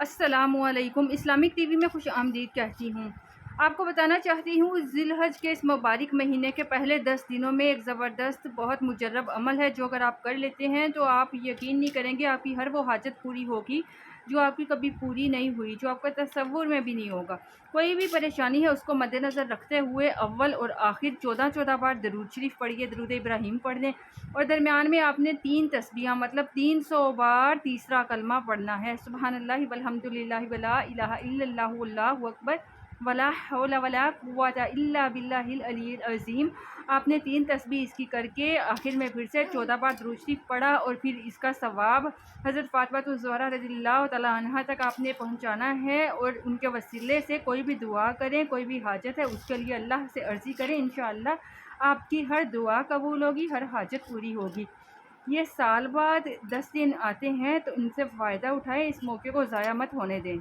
السلام علیکم۔ Islamic T V میں خوش آمدید کہتی ہوں۔ آپ کو بتانا چاہتی ہوں ذی الحج کے اس مبارک مہینے کے پہلے 10 دنوں میں ایک زبردست بہت مجرب عمل ہے جو اگر آپ کر لیتے ہیں تو آپ یقین نہیں کریں گے، آپ کی ہر وہ حاجت پوری ہوگی جو آپ کی کبھی پوری نہیں ہوئی، جو آپ کا تصور میں بھی نہیں ہوگا۔ کوئی بھی پریشانی ہے اس کو مد نظر رکھتے ہوئے اول اور آخر 14 بار درود شریف پڑھیے، درود ابراہیم پڑھ لیں، اور درمیان میں آپ نے 3 تسبیحاں مطلب 300 بار تیسرا کلمہ پڑھنا ہے، سبحان اللہ والحمد للہ ولا الہ الا اللہ واللہ اکبر ولا حول ولا قوۃ الا باللہ العلی العظیم۔ آپ نے 3 تسبیح اس کی کر کے آخر میں پھر سے 14 بار درود شریف پڑھا، اور پھر اس کا ثواب حضرت فاطمہ الزہرا رضی اللہ تعالیٰ عنہا تک آپ نے پہنچانا ہے، اور ان کے وسیلے سے کوئی بھی دعا کریں، کوئی بھی حاجت ہے اس کے لیے اللہ سے عرضی کریں، انشاءاللہ آپ کی ہر دعا قبول ہوگی، ہر حاجت پوری ہوگی۔ یہ سال بعد 10 دن آتے ہیں تو ان سے فائدہ اٹھائیں، اس موقع کو ضائع مت ہونے دیں۔